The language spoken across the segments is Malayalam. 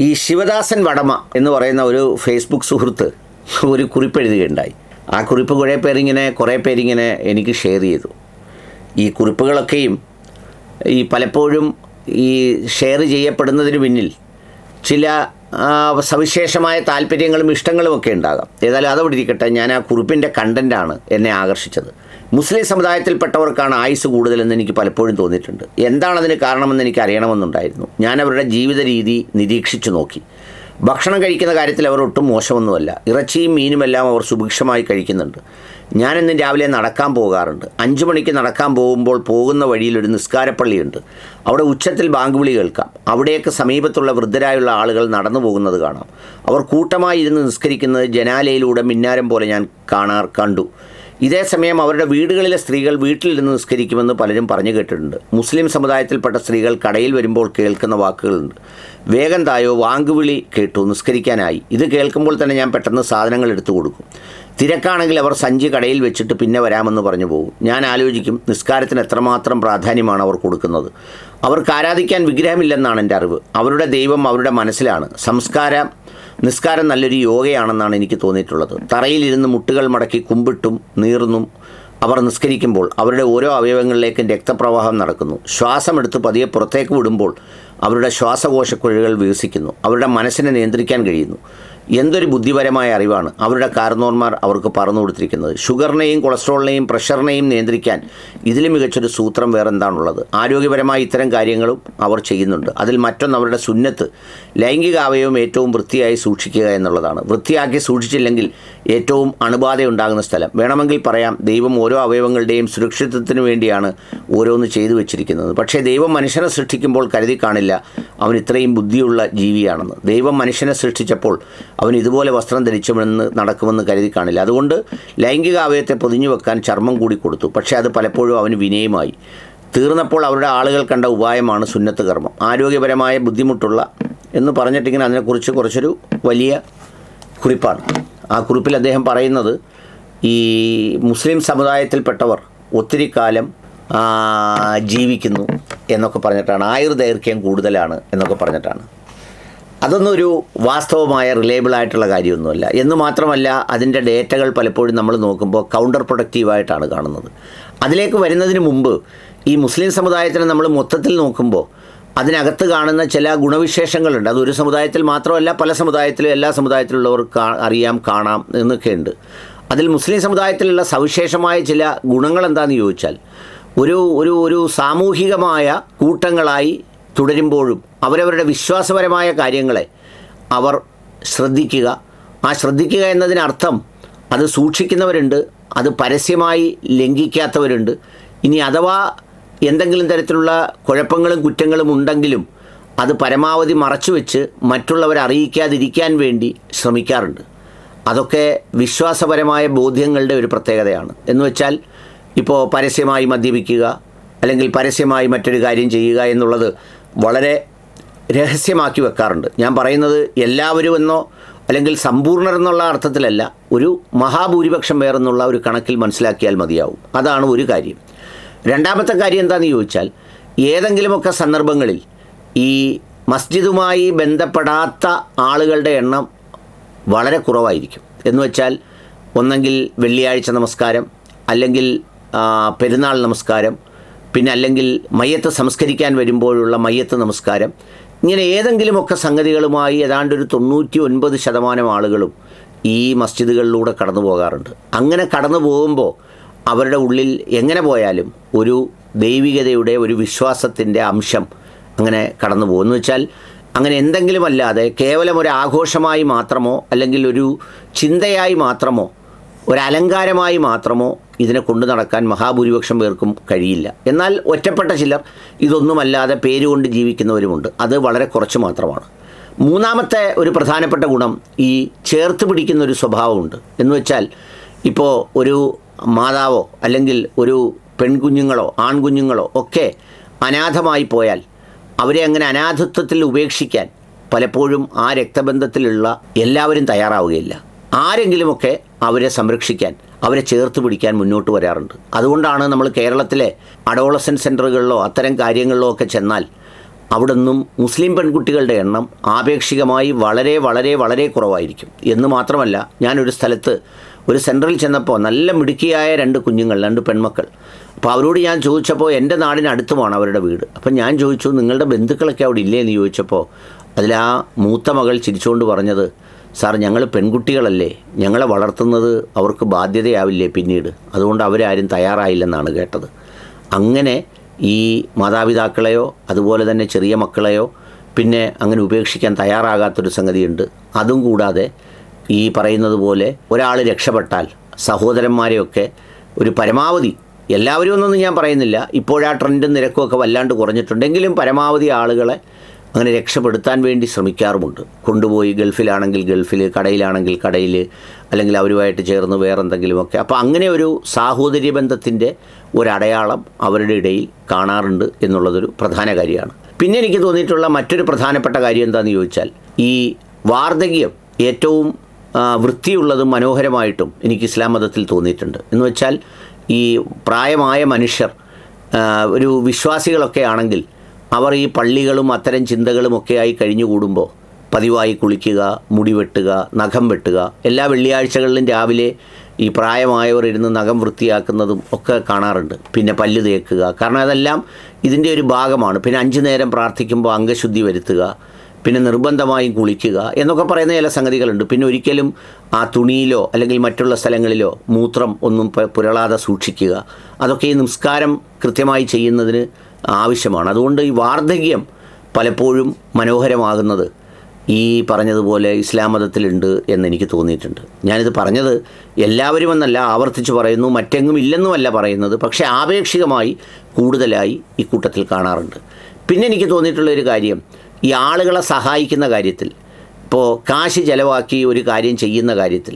ഈ ശിവദാസൻ വടമ എന്ന് പറയുന്ന ഒരു ഫേസ്ബുക്ക് സുഹൃത്ത് ഒരു കുറിപ്പ് എഴുതുകയുണ്ടായി. ആ കുറിപ്പ് കുറേ പേരിങ്ങനെ എനിക്ക് ഷെയർ ചെയ്തു. ഈ കുറിപ്പുകളൊക്കെയും ഈ പലപ്പോഴും ഈ ഷെയർ ചെയ്യപ്പെടുന്നതിന് പിന്നിൽ ചില സവിശേഷമായ താല്പര്യങ്ങളും ഇഷ്ടങ്ങളും ഒക്കെ ഉണ്ടാകാം. ഏതായാലും അതവിടെ ഇരിക്കട്ടെ. ഞാൻ ആ കുറിപ്പിൻ്റെ കണ്ടൻറ്റാണ് എന്നെ ആകർഷിച്ചത്. മുസ്ലിം സമുദായത്തിൽപ്പെട്ടവർക്കാണ് ആയുസ് കൂടുതലെന്ന് എനിക്ക് പലപ്പോഴും തോന്നിയിട്ടുണ്ട്. എന്താണതിന് കാരണമെന്ന് എനിക്ക് അറിയണമെന്നുണ്ടായിരുന്നു. ഞാൻ അവരുടെ ജീവിത രീതി നിരീക്ഷിച്ചു നോക്കി. ഭക്ഷണം കഴിക്കുന്ന കാര്യത്തിൽ അവർ ഒട്ടും മോശമൊന്നുമല്ല. ഇറച്ചിയും മീനുമെല്ലാം അവർ സുഭിക്ഷമായി കഴിക്കുന്നുണ്ട്. ഞാനെന്നും രാവിലെ നടക്കാൻ പോകാറുണ്ട്. 5 മണിക്ക് നടക്കാൻ പോകുന്ന വഴിയിൽ ഒരു നിസ്കാരപ്പള്ളിയുണ്ട്. അവിടെ ഉച്ചത്തിൽ ബാങ്ക് വിളി കേൾക്കാം. അവിടേക്ക് സമീപത്തുള്ള വൃദ്ധരായുള്ള ആളുകൾ നടന്നു പോകുന്നത് കാണാം. അവർ കൂട്ടമായി ഇരുന്ന് നിസ്കരിക്കുന്നത് ജനാലയിലൂടെ മിന്നാരം പോലെ ഞാൻ കണ്ടു. ഇതേ സമയം അവരുടെ വീടുകളിലെ സ്ത്രീകൾ വീട്ടിലിരുന്ന് നിസ്കരിക്കുമെന്ന് പലരും പറഞ്ഞു കേട്ടിട്ടുണ്ട്. മുസ്ലിം സമുദായത്തിൽപ്പെട്ട സ്ത്രീകൾ കടയിൽ വരുമ്പോൾ കേൾക്കുന്ന വാക്കുകളുണ്ട്. വേഗം തായോ, വാങ്കുവിളി കേട്ടു, നിസ്കരിക്കാനായി. ഇത് കേൾക്കുമ്പോൾ തന്നെ ഞാൻ പെട്ടെന്ന് സാധനങ്ങൾ എടുത്തു കൊടുക്കും. തിരക്കാണെങ്കിൽ അവർ സഞ്ചി കടയിൽ വെച്ചിട്ട് പിന്നെ വരാമെന്ന് പറഞ്ഞു പോകും. ഞാൻ ആലോചിക്കും, നിസ്കാരത്തിന് എത്രമാത്രം പ്രാധാന്യമാണ് അവർ കൊടുക്കുന്നത്. അവർക്ക് ആരാധിക്കാൻ വിഗ്രഹമില്ലെന്നാണ് എൻ്റെ അറിവ്. അവരുടെ ദൈവം അവരുടെ മനസ്സിലാണ്. നിസ്കാരം നല്ലൊരു യോഗയാണെന്നാണ് എനിക്ക് തോന്നിയിട്ടുള്ളത്. തറയിലിരുന്ന് മുട്ടുകൾ മടക്കി കുമ്പിട്ടും നീർന്നും അവർ നിസ്കരിക്കുമ്പോൾ അവരുടെ ഓരോ അവയവങ്ങളിലേക്കും രക്തപ്രവാഹം നടക്കുന്നു. ശ്വാസമെടുത്ത് പതിയെ പുറത്തേക്ക് വിടുമ്പോൾ അവരുടെ ശ്വാസകോശക്കുഴലുകൾ വികസിക്കുന്നു. അവരുടെ മനസ്സിനെ നിയന്ത്രിക്കാൻ കഴിയുന്നു. എന്തൊരു ബുദ്ധിപരമായ അറിവാണ് അവരുടെ കാരണവന്മാർ അവർക്ക് പറഞ്ഞു കൊടുത്തിരിക്കുന്നത്. ഷുഗറിനെയും കൊളസ്ട്രോളിനെയും പ്രഷറിനെയും നിയന്ത്രിക്കാൻ ഇതിലും മികച്ചൊരു സൂത്രം വേറെന്താണുള്ളത്? ആരോഗ്യപരമായ ഇത്തരം കാര്യങ്ങളും അവർ ചെയ്യുന്നുണ്ട്. അതിൽ മറ്റൊന്ന് അവരുടെ സുന്നത്ത്, ലൈംഗിക അവയവം ഏറ്റവും വൃത്തിയായി സൂക്ഷിക്കുക എന്നുള്ളതാണ്. വൃത്തിയാക്കി സൂക്ഷിച്ചില്ലെങ്കിൽ ഏറ്റവും അണുബാധയുണ്ടാകുന്ന സ്ഥലം. വേണമെങ്കിൽ പറയാം, ദൈവം ഓരോ അവയവങ്ങളുടെയും സുരക്ഷിതത്വത്തിന് വേണ്ടിയാണ് ഓരോന്ന് ചെയ്തു വെച്ചിരിക്കുന്നത്. പക്ഷേ ദൈവം മനുഷ്യനെ സൃഷ്ടിക്കുമ്പോൾ കരുതി കാണില്ല അവൻ ഇത്രയും ബുദ്ധിയുള്ള ജീവിയാണെന്ന്. ദൈവം മനുഷ്യനെ സൃഷ്ടിച്ചപ്പോൾ അവൻ ഇതുപോലെ വസ്ത്രം ധരിച്ചുമെന്ന് നടക്കുമെന്ന് കരുതി കാണില്ല. അതുകൊണ്ട് ലൈംഗിക അവയവത്തെ പൊതിഞ്ഞു വെക്കാൻ ചർമ്മം കൂടി കൊടുത്തു. പക്ഷേ അത് പലപ്പോഴും അവന് വിനയമായി തീർന്നപ്പോൾ അവരുടെ ആളുകൾ കണ്ട ഉപായമാണ് സുന്നത്ത് കർമ്മം. ആരോഗ്യപരമായ ബുദ്ധിമുട്ടുള്ള എന്ന് പറഞ്ഞിട്ടിങ്ങനെ അതിനെക്കുറിച്ച് കുറച്ചൊരു വലിയ കുറിപ്പാണ്. ആ കുറിപ്പിൽ അദ്ദേഹം പറയുന്നത്, ഈ മുസ്ലിം സമുദായത്തിൽപ്പെട്ടവർ ഒത്തിരി കാലം ജീവിക്കുന്നു എന്നൊക്കെ പറഞ്ഞിട്ടാണ്, ആയുർദൈർഘ്യം കൂടുതലാണ് എന്നൊക്കെ പറഞ്ഞിട്ടാണ്. അതൊന്നും ഒരു വാസ്തവമായ റിലയബിളായിട്ടുള്ള കാര്യമൊന്നുമല്ല. എന്ന് മാത്രമല്ല, അതിൻ്റെ ഡേറ്റകൾ പലപ്പോഴും നമ്മൾ നോക്കുമ്പോൾ കൗണ്ടർ പ്രൊഡക്റ്റീവായിട്ടാണ് കാണുന്നത്. അതിലേക്ക് വരുന്നതിന് മുമ്പ് ഈ മുസ്ലിം സമുദായത്തിനെ നമ്മൾ മൊത്തത്തിൽ നോക്കുമ്പോൾ അതിനകത്ത് കാണുന്ന ചില ഗുണവിശേഷങ്ങളുണ്ട്. അതൊരു സമുദായത്തിൽ മാത്രമല്ല, പല സമുദായത്തിലും എല്ലാ സമുദായത്തിലുള്ളവർ കാണാം എന്നൊക്കെയുണ്ട്. അതിൽ മുസ്ലിം സമുദായത്തിലുള്ള സവിശേഷമായ ചില ഗുണങ്ങൾ എന്താണെന്ന് ചോദിച്ചാൽ, ഒരു സാമൂഹികമായ കൂട്ടങ്ങളായി തുടരുമ്പോഴും അവരവരുടെ വിശ്വാസപരമായ കാര്യങ്ങളെ അവർ ശ്രദ്ധിക്കുക. ആ ശ്രദ്ധിക്കുക എന്നതിനർത്ഥം അത് സൂക്ഷിക്കുന്നവരുണ്ട്, അത് പരസ്യമായി ലംഘിക്കാത്തവരുണ്ട്. ഇനി അഥവാ എന്തെങ്കിലും തരത്തിലുള്ള കുഴപ്പങ്ങളും കുറ്റങ്ങളും ഉണ്ടെങ്കിലും അത് പരമാവധി മറച്ചുവെച്ച് മറ്റുള്ളവരെ അറിയിക്കാതിരിക്കാൻ വേണ്ടി ശ്രമിക്കാറുണ്ട്. അതൊക്കെ വിശ്വാസപരമായ ബോധ്യങ്ങളുടെ ഒരു പ്രത്യേകതയാണ്. എന്ന് വെച്ചാൽ, ഇപ്പോൾ പരസ്യമായി മദ്യപിക്കുക അല്ലെങ്കിൽ പരസ്യമായി മറ്റൊരു കാര്യം ചെയ്യുക എന്നുള്ളത് വളരെ രഹസ്യമാക്കി വെക്കാറുണ്ട്. ഞാൻ പറയുന്നത് എല്ലാവരും എന്നോ അല്ലെങ്കിൽ സമ്പൂർണ്ണർ എന്നുള്ള അർത്ഥത്തിലല്ല, ഒരു മഹാഭൂരിപക്ഷം പേരെന്നുള്ള ഒരു കണക്കിൽ മനസ്സിലാക്കിയാൽ മതിയാവും. അതാണ് ഒരു കാര്യം. രണ്ടാമത്തെ കാര്യം എന്താണെന്ന് ചോദിച്ചാൽ, ഏതെങ്കിലുമൊക്കെ സന്ദർഭങ്ങളിൽ ഈ മസ്ജിദുമായി ബന്ധപ്പെടാത്ത ആളുകളുടെ എണ്ണം വളരെ കുറവായിരിക്കും. എന്ന് വെച്ചാൽ, ഒന്നെങ്കിൽ വെള്ളിയാഴ്ച നമസ്കാരം, അല്ലെങ്കിൽ പെരുന്നാൾ നമസ്കാരം, പിന്നെ അല്ലെങ്കിൽ മയ്യത്ത് സംസ്കരിക്കാൻ വരുമ്പോഴുള്ള മയ്യത്ത് നമസ്കാരം. ഇങ്ങനെ ഏതെങ്കിലുമൊക്കെ സംഗതികളുമായി ഏതാണ്ടൊരു 99% ആളുകളും ഈ മസ്ജിദുകളിലൂടെ കടന്നു പോകാറുണ്ട്. അങ്ങനെ കടന്നു പോകുമ്പോൾ അവരുടെ ഉള്ളിൽ എങ്ങനെ പോയാലും ഒരു ദൈവികതയുടെ, ഒരു വിശ്വാസത്തിൻ്റെ അംശം അങ്ങനെ കടന്നു പോകും. എന്ന് വെച്ചാൽ, അങ്ങനെ എന്തെങ്കിലും അല്ലാതെ കേവലം ഒരു ആഘോഷമായി മാത്രമോ അല്ലെങ്കിൽ ഒരു ചിന്തയായി മാത്രമോ ഒരലങ്കാരമായി മാത്രമോ ഇതിനെ കൊണ്ടു നടക്കാൻ മഹാഭൂരിപക്ഷം പേർക്കും കഴിയില്ല. എന്നാൽ ഒറ്റപ്പെട്ട ചിലർ ഇതൊന്നുമല്ലാതെ പേരുകൊണ്ട് ജീവിക്കുന്നവരുമുണ്ട്. അത് വളരെ കുറച്ച് മാത്രമാണ്. മൂന്നാമത്തെ ഒരു പ്രധാനപ്പെട്ട ഗുണം, ഈ ചേർത്ത് പിടിക്കുന്നൊരു സ്വഭാവമുണ്ട്. എന്ന് വെച്ചാൽ, ഇപ്പോൾ ഒരു മാതാവോ അല്ലെങ്കിൽ ഒരു പെൺകുഞ്ഞുങ്ങളോ ആൺകുഞ്ഞുങ്ങളോ ഒക്കെ അനാഥമായി പോയാൽ അവരെ അങ്ങനെ അനാഥത്വത്തിൽ ഉപേക്ഷിക്കാൻ പലപ്പോഴും ആ രക്തബന്ധത്തിലുള്ള എല്ലാവരും തയ്യാറാവുകയില്ല. ആരെങ്കിലുമൊക്കെ അവരെ സംരക്ഷിക്കാൻ, അവരെ ചേർത്ത് പിടിക്കാൻ മുന്നോട്ട് വരാറുണ്ട്. അതുകൊണ്ടാണ് നമ്മൾ കേരളത്തിലെ അഡോളസൻ സെൻ്ററുകളിലോ അത്തരം കാര്യങ്ങളിലോ ഒക്കെ ചെന്നാൽ അവിടെ നിന്നും മുസ്ലിം പെൺകുട്ടികളുടെ എണ്ണം ആപേക്ഷികമായി വളരെ വളരെ വളരെ കുറവായിരിക്കും. എന്ന് മാത്രമല്ല, ഞാനൊരു സ്ഥലത്ത് ഒരു സെൻറ്ററിൽ ചെന്നപ്പോൾ നല്ല മിടുക്കിയായ 2 കുഞ്ഞുങ്ങൾ, 2 പെൺമക്കൾ. അപ്പോൾ അവരോട് ഞാൻ ചോദിച്ചപ്പോൾ എൻ്റെ നാടിനടുത്തുമാണ് അവരുടെ വീട്. അപ്പം ഞാൻ ചോദിച്ചു, നിങ്ങളുടെ ബന്ധുക്കളൊക്കെ അവിടെ ഇല്ലേ എന്ന് ചോദിച്ചപ്പോൾ അതിലാ മൂത്ത മകൾ ചിരിച്ചുകൊണ്ട് പറഞ്ഞത്, സാർ ഞങ്ങൾ പെൺകുട്ടികളല്ലേ, ഞങ്ങളെ വളർത്തുന്നത് അവർക്ക് ബാധ്യതയാവില്ലേ പിന്നീട്, അതുകൊണ്ട് അവരാരും തയ്യാറായില്ലെന്നാണ് കേട്ടത്. അങ്ങനെ ഈ മാതാപിതാക്കളെയോ അതുപോലെ തന്നെ ചെറിയ മക്കളെയോ പിന്നെ അങ്ങനെ ഉപേക്ഷിക്കാൻ തയ്യാറാകാത്തൊരു സംഗതിയുണ്ട്. അതും കൂടാതെ ഈ പറയുന്നത് പോലെ ഒരാൾ രക്ഷപ്പെട്ടാൽ സഹോദരന്മാരെയൊക്കെ ഒരു പരമാവധി, എല്ലാവരും ഒന്നും ഞാൻ പറയുന്നില്ല, ഇപ്പോഴാ ട്രെൻഡും നിരക്കുമൊക്കെ വല്ലാണ്ട് കുറഞ്ഞിട്ടുണ്ടെങ്കിലും പരമാവധി ആളുകളെ അങ്ങനെ രക്ഷപ്പെടുത്താൻ വേണ്ടി ശ്രമിക്കാറുമുണ്ട്. കൊണ്ടുപോയി ഗൾഫിലാണെങ്കിൽ ഗൾഫിൽ, കടയിലാണെങ്കിൽ കടയിൽ, അല്ലെങ്കിൽ അവരുമായിട്ട് ചേർന്ന് വേറെന്തെങ്കിലുമൊക്കെ. അപ്പോൾ അങ്ങനെ ഒരു സാഹോദര്യ ബന്ധത്തിൻ്റെ ഒരടയാളം അവരുടെ ഇടയിൽ കാണാറുണ്ട് എന്നുള്ളതൊരു പ്രധാന കാര്യമാണ്. പിന്നെ എനിക്ക് തോന്നിയിട്ടുള്ള മറ്റൊരു പ്രധാനപ്പെട്ട കാര്യം എന്താണെന്ന് ചോദിച്ചാൽ, ഈ വാർദ്ധക്യം ഏറ്റവും വൃത്തിയുള്ളതും മനോഹരമായിട്ടും എനിക്ക് ഇസ്ലാം മതത്തിൽ തോന്നിയിട്ടുണ്ട്. എന്ന് വെച്ചാൽ ഈ പ്രായമായ മനുഷ്യർ ഒരു വിശ്വാസികളൊക്കെ ആണെങ്കിൽ അവർ ഈ പള്ളികളും അത്തരം ചിന്തകളുമൊക്കെയായി കഴിഞ്ഞുകൂടുമ്പോൾ പതിവായി കുളിക്കുക, മുടി വെട്ടുക, നഖം വെട്ടുക, എല്ലാ വെള്ളിയാഴ്ചകളിലും രാവിലെ ഈ പ്രായമായവർ ഇരുന്ന് നഖം വൃത്തിയാക്കുന്നതും ഒക്കെ കാണാറുണ്ട്. പിന്നെ പല്ല് തേക്കുക, കാരണം അതെല്ലാം ഇതിൻ്റെ ഒരു ഭാഗമാണ്. പിന്നെ 5 നേരം പ്രാർത്ഥിക്കുമ്പോൾ അംഗശുദ്ധി വരുത്തുക, പിന്നെ നിർബന്ധമായും കുളിക്കുക എന്നൊക്കെ പറയുന്ന ചില സംഗതികളുണ്ട്. പിന്നെ ഒരിക്കലും ആ തുണിയിലോ അല്ലെങ്കിൽ മറ്റുള്ള സ്ഥലങ്ങളിലോ മൂത്രം ഒന്നും പുരളാതെ സൂക്ഷിക്കുക. അതൊക്കെ ഈ നിസ്കാരം കൃത്യമായി ചെയ്യുന്നതിന് ആവശ്യമാണ്. അതുകൊണ്ട് ഈ വാർദ്ധക്യം പലപ്പോഴും മനോഹരമാകുന്നത് ഈ പറഞ്ഞതുപോലെ ഇസ്ലാം മതത്തിലുണ്ട് എന്നെനിക്ക് തോന്നിയിട്ടുണ്ട്. ഞാനിത് പറഞ്ഞത് എല്ലാവരും എന്നല്ല, ആവർത്തിച്ച് പറയുന്നു, മറ്റെങ്ങും ഇല്ലെന്നുമല്ല പറയുന്നത്, പക്ഷേ ആപേക്ഷികമായി കൂടുതലായി ഈ കൂട്ടത്തിൽ കാണാറുണ്ട്. പിന്നെ എനിക്ക് തോന്നിയിട്ടുള്ളൊരു കാര്യം, ഈ ആളുകളെ സഹായിക്കുന്ന കാര്യത്തിൽ, ഇപ്പോൾ കാശ് ചിലവാക്കി ഒരു കാര്യം ചെയ്യുന്ന കാര്യത്തിൽ,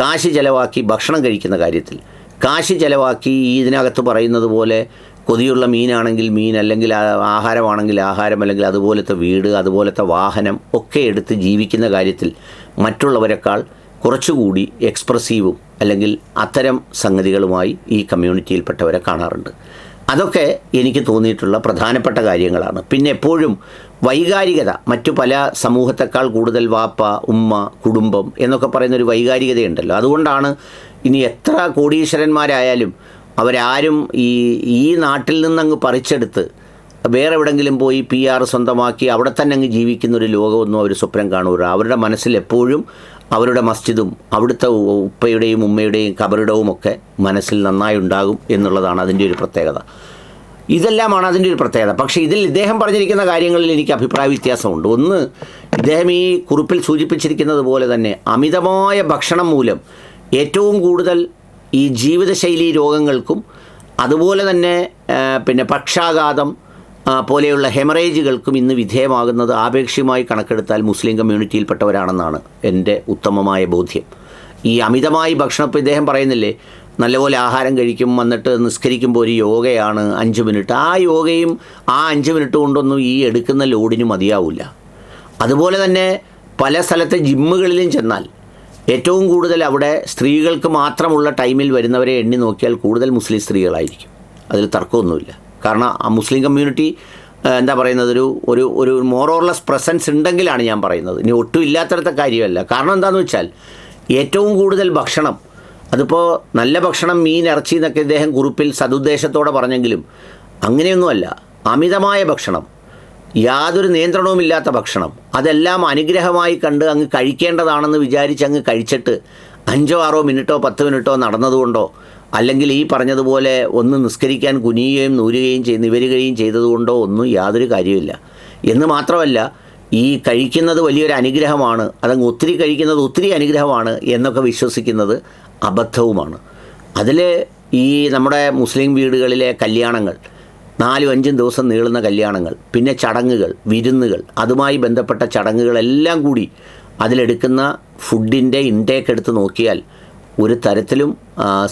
കാശ് ചിലവാക്കി ഭക്ഷണം കഴിക്കുന്ന കാര്യത്തിൽ, കാശ് ചിലവാക്കി ഇതിനകത്ത് പറയുന്നത് പോലെ കൊതിയുള്ള മീനാണെങ്കിൽ മീൻ, അല്ലെങ്കിൽ ആഹാരമാണെങ്കിൽ ആഹാരം, അല്ലെങ്കിൽ അതുപോലത്തെ വീട്, അതുപോലത്തെ വാഹനം ഒക്കെ എടുത്ത് ജീവിക്കുന്ന കാര്യത്തിൽ മറ്റുള്ളവരെക്കാൾ കുറച്ചുകൂടി എക്സ്പ്രസീവും അല്ലെങ്കിൽ അത്തരം സംഗതികളുമായി ഈ കമ്മ്യൂണിറ്റിയിൽപ്പെട്ടവരെ കാണാറുണ്ട്. അതൊക്കെ എനിക്ക് തോന്നിയിട്ടുള്ള പ്രധാനപ്പെട്ട കാര്യങ്ങളാണ്. പിന്നെ എപ്പോഴും വൈകാരികത, മറ്റു പല സമൂഹത്തെക്കാൾ കൂടുതൽ വാപ്പ, ഉമ്മ, കുടുംബം എന്നൊക്കെ പറയുന്നൊരു വൈകാരികതയുണ്ടല്ലോ. അതുകൊണ്ടാണ് ഇനി എത്ര കോടീശ്വരന്മാരായാലും അവരാരും ഈ നാട്ടിൽ നിന്നങ്ങ് പറിച്ചെടുത്ത് വേറെ എവിടെങ്കിലും പോയി PR സ്വന്തമാക്കി അവിടെ തന്നെ അങ്ങ് ജീവിക്കുന്നൊരു ലോകമൊന്നും അവർ സ്വപ്നം കാണൂല. അവരുടെ മനസ്സിൽ എപ്പോഴും അവരുടെ മസ്ജിദും അവിടുത്തെ ഉപ്പയുടെയും ഉമ്മയുടെയും കബറിടവും ഒക്കെ മനസ്സിൽ നന്നായി ഉണ്ടാകും എന്നുള്ളതാണ് അതിൻ്റെ ഒരു പ്രത്യേകത. ഇതെല്ലാമാണ് അതിൻ്റെ ഒരു പ്രത്യേകത. പക്ഷേ ഇതിൽ ഇദ്ദേഹം പറഞ്ഞിരിക്കുന്ന കാര്യങ്ങളിൽ എനിക്ക് അഭിപ്രായ വ്യത്യാസമുണ്ട്. ഒന്ന്, ഇദ്ദേഹം ഈ കുറിപ്പിൽ സൂചിപ്പിച്ചിരിക്കുന്നത് പോലെ തന്നെ അമിതമായ ഭക്ഷണം മൂലം ഏറ്റവും കൂടുതൽ ഈ ജീവിതശൈലി രോഗങ്ങൾക്കും അതുപോലെ തന്നെ പിന്നെ പക്ഷാഘാതം പോലെയുള്ള ഹെമറേജുകൾക്കും ഇന്ന് വിധേയമാകുന്നത് ആപേക്ഷികമായി കണക്കെടുത്താൽ മുസ്ലിം കമ്മ്യൂണിറ്റിയിൽപ്പെട്ടവരാണെന്നാണ് എൻ്റെ ഉത്തമമായ ബോധ്യം. ഈ അമിതമായി ഭക്ഷണം, ഇപ്പോൾ ഇദ്ദേഹം പറയുന്നില്ലേ, നല്ലപോലെ ആഹാരം കഴിക്കും, വന്നിട്ട് നിസ്കരിക്കുമ്പോൾ ഒരു യോഗയാണ് 5 മിനിറ്റ്. ആ യോഗയും ആ 5 മിനിറ്റ് കൊണ്ടൊന്നും ഈ എടുക്കുന്ന ലോഡിന് മതിയാവില്ല. അതുപോലെ തന്നെ പല സ്ഥലത്തെ ജിമ്മുകളിലും ചെന്നാൽ ഏറ്റവും കൂടുതൽ അവിടെ സ്ത്രീകൾക്ക് മാത്രമുള്ള ടൈമിൽ വരുന്നവരെ എണ്ണി നോക്കിയാൽ കൂടുതൽ മുസ്ലിം സ്ത്രീകളായിരിക്കും. അതിൽ തർക്കമൊന്നുമില്ല. കാരണം ആ മുസ്ലിം കമ്മ്യൂണിറ്റി എന്താ പറയുന്നത്, ഒരു മോറോർലെസ് പ്രസൻസ് ഉണ്ടെങ്കിലാണ് ഞാൻ പറയുന്നത്. ഇനി ഒട്ടും ഇല്ലാത്തടത്തെ കാര്യമല്ല. കാരണം എന്താണെന്ന് വെച്ചാൽ ഏറ്റവും കൂടുതൽ ഭക്ഷണം, അതിപ്പോൾ നല്ല ഭക്ഷണം, മീൻ, ഇറച്ചി എന്നൊക്കെ ഇദ്ദേഹം കുറിപ്പിൽ സതുദ്ദേശത്തോടെ പറഞ്ഞെങ്കിലും അങ്ങനെയൊന്നുമല്ല. അമിതമായ ഭക്ഷണം, യാതൊരു നിയന്ത്രണവുമില്ലാത്ത ഭക്ഷണം, അതെല്ലാം അനുഗ്രഹമായി കണ്ട് അങ്ങ് കഴിക്കേണ്ടതാണെന്ന് വിചാരിച്ച് അങ്ങ് കഴിച്ചിട്ട് 5 6 മിനിറ്റോ 10 മിനിറ്റോ നടന്നതുകൊണ്ടോ അല്ലെങ്കിൽ ഈ പറഞ്ഞതുപോലെ ഒന്ന് നിസ്കരിക്കാൻ കുനിയുകയും നൂരുകയും നിവരുകയും ചെയ്തതുകൊണ്ടോ ഒന്നും യാതൊരു കാര്യമില്ല. എന്ന് മാത്രമല്ല, ഈ കഴിക്കുന്നത് വലിയൊരു അനുഗ്രഹമാണ്, അതങ്ങ് ഒത്തിരി കഴിക്കുന്നത് ഒത്തിരി അനുഗ്രഹമാണ് എന്നൊക്കെ വിശ്വസിക്കുന്നത് അബദ്ധവുമാണ്. അതിൽ ഈ നമ്മുടെ മുസ്ലിം വീടുകളിലെ കല്യാണങ്ങൾ, 4-5 ദിവസം നീളുന്ന കല്യാണങ്ങൾ, പിന്നെ ചടങ്ങുകൾ, വിരുന്നുകൾ, അതുമായി ബന്ധപ്പെട്ട ചടങ്ങുകളെല്ലാം കൂടി അതിലെടുക്കുന്ന ഫുഡിൻ്റെ ഇൻടേക്ക് എടുത്ത് നോക്കിയാൽ ഒരു തരത്തിലും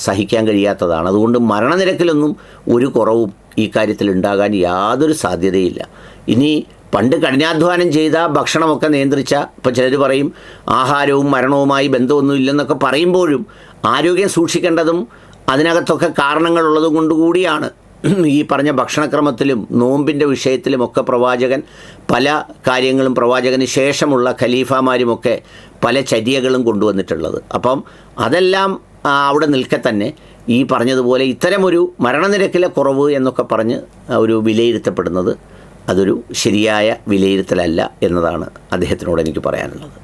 സഹിക്കാൻ കഴിയാത്തതാണ്. അതുകൊണ്ട് മരണനിരക്കിലൊന്നും ഒരു കുറവും ഈ കാര്യത്തിൽ ഉണ്ടാകാൻ യാതൊരു സാധ്യതയില്ല. ഇനി പണ്ട് കഠിനാധ്വാനം ചെയ്ത ഭക്ഷണമൊക്കെ നിയന്ത്രിച്ച, ഇപ്പോൾ ചിലർ പറയും ആഹാരവും മരണവുമായി ബന്ധമൊന്നുമില്ലെന്നൊക്കെ പറയുമ്പോഴും ആരോഗ്യം സൂക്ഷിക്കേണ്ടതും അതിനകത്തൊക്കെ കാരണങ്ങളുള്ളത് കൊണ്ടുകൂടിയാണ് ഈ പറഞ്ഞ ഭക്ഷണക്രമത്തിലും നോമ്പിൻ്റെ വിഷയത്തിലുമൊക്കെ പ്രവാചകൻ പല കാര്യങ്ങളും പ്രവാചകന് ശേഷമുള്ള ഖലീഫമാരുമൊക്കെ പല ചര്യകളും കൊണ്ടുവന്നിട്ടുള്ളത്. അപ്പം അതെല്ലാം അവിടെ നിൽക്കെ തന്നെ ഈ പറഞ്ഞതുപോലെ ഇത്തരമൊരു മരണനിരക്കിലെ കുറവ് എന്നൊക്കെ പറഞ്ഞ് ഒരു വിലയിരുത്തപ്പെടുന്നത് അതൊരു ശരിയായ വിലയിരുത്തലല്ല എന്നതാണ് അദ്ദേഹത്തിനോട് എനിക്ക് പറയാനുള്ളത്.